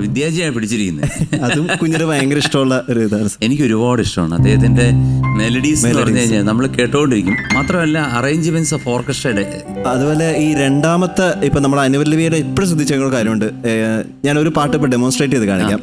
വിദ്യാജിയാണ് പിടിച്ചിരിക്കുന്നത്. അതും കുഞ്ഞിന് ഭയങ്കര ഇഷ്ടമുള്ള ഒരു ഇതാണ്. എനിക്ക് ഒരുപാട് ഇഷ്ടമാണ് അദ്ദേഹത്തിൻ്റെ മെലഡീസ് എന്ന് പറഞ്ഞു കഴിഞ്ഞാൽ നമ്മൾ കേട്ടോണ്ടിരിക്കും. മാത്രമല്ല അറേഞ്ച്മെന്റ്സ് ഓഫ് ഓർക്കസ്ട്രയുടെ. അതുപോലെ ഈ രണ്ടാമത്തെ ഇപ്പം നമ്മുടെ അനുപല്ലവിയുടെ ഇപ്പോഴും ശ്രദ്ധിച്ച കാര്യമുണ്ട്. ഞാനൊരു പാട്ട് ഇപ്പോൾ ഡെമോൺസ്ട്രേറ്റ് ചെയ്ത് കാണിക്കാം.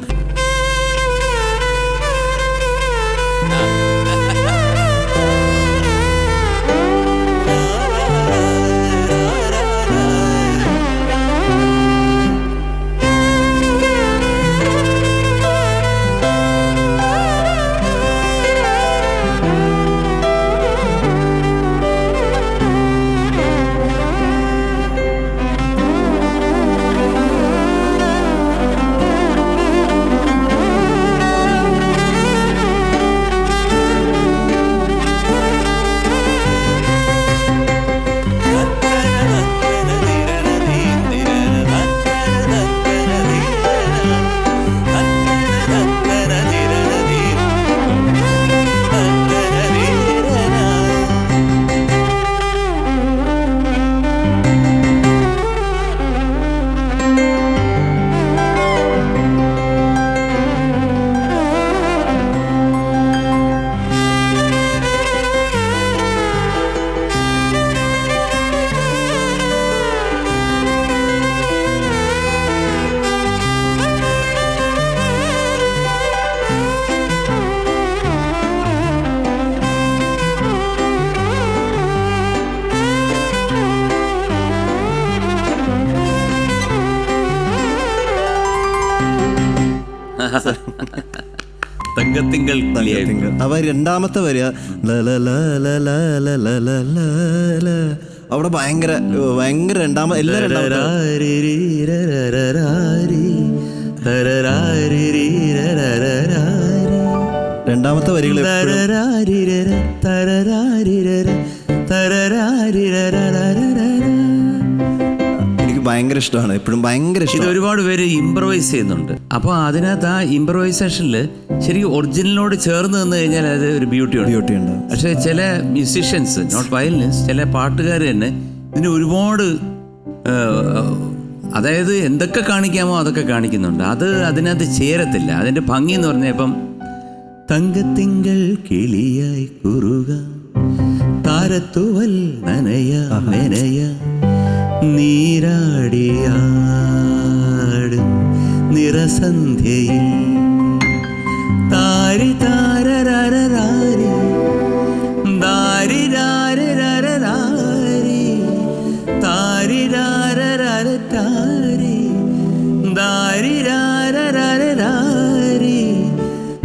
തങ്കത്തിങ്കൾ. അവ രണ്ടാമത്തെ വരിക അവിടെ ഭയങ്കര ഭയങ്കര രണ്ടാമത്തെ വരികൾ എനിക്ക് ഭയങ്കര ഇഷ്ടമാണ്. എപ്പോഴും ഭയങ്കര ഇഷ്ടം. ഇത് ഒരുപാട് പേര് ഇംപ്രവൈസ് ചെയ്യുന്നുണ്ട്. അപ്പോൾ അതിനകത്ത് ആ ഇംപ്രവൈസേഷനിൽ ശരിക്കും ഒറിജിനലിനോട് ചേർന്ന് നിന്ന് കഴിഞ്ഞാൽ അത് ഒരു ബ്യൂട്ടി ഉണ്ട്. പക്ഷേ ചില മ്യൂസീഷ്യൻസ്, നോട്ട് വയലിനിസ്റ്റ്, ചില പാട്ടുകാർ തന്നെ ഇതിന് ഒരുപാട് അതായത് എന്തൊക്കെ കാണിക്കാമോ അതൊക്കെ കാണിക്കുന്നുണ്ട്. അത് അതിനകത്ത് ചേരത്തില്ല. അതിൻ്റെ ഭംഗി എന്ന് പറഞ്ഞാൽ ഇപ്പം തങ്കത്തിങ്കൾ കിളിയായി കുറുക താരത്തുവൽ നനയ നനയ നീരാടിയാടും നിറസന്ധ്യയിൽ താരി താരരാരി ദാരി രാരി താരി രാരി ദാരി രാരി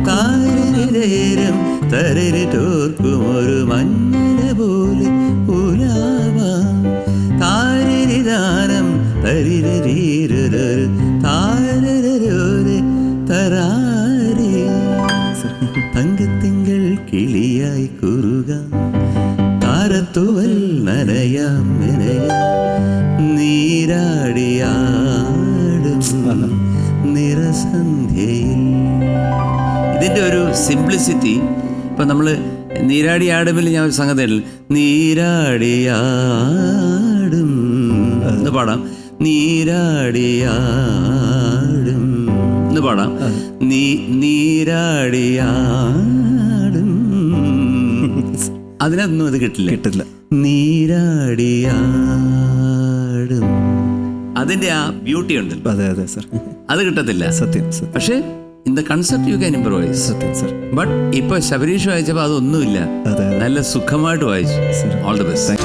താരിരേരം തരരി തോർക്കും ഒരു മഞ്ഞ പോലെ ഉലാവാം താരിരിദാനം തരിരീരൊരു താരരോരെ തരാരി തങ്കത്തിങ്കൾ കിളിയായി കുറുക താരത്തുവൽ നനയാം നനയാം നീരാടിയാടും നിറസന്ധ്യയിൽ. ഇതിൻ്റെ ഒരു സിംപ്ലിസിറ്റി ഇപ്പം നമ്മൾ നീരാടിയാടുമ്പോൾ ഞാൻ ഒരു സംഗതി നീരാടിയാടും എന്ന് പാടാം, നീരാടിയാടും എന്ന് പാടാം, നീരാടിയാടും. അതിനൊന്നും അത് കിട്ടില്ല. നീരാടിയാടും അതിൻ്റെ ആ ബ്യൂട്ടി ഉണ്ടല്ലോ. അതെ അതെ സർ, അത് കിട്ടത്തില്ല. സത്യം. പക്ഷേ in the concept you can improvise. സത്യം സർ. ബട്ട് ഇപ്പൊ ശബരീഷ് വായിച്ചപ്പോൾ അതൊന്നുമില്ല, നല്ല സുഖമായിട്ട് വായിച്ചു. All the best.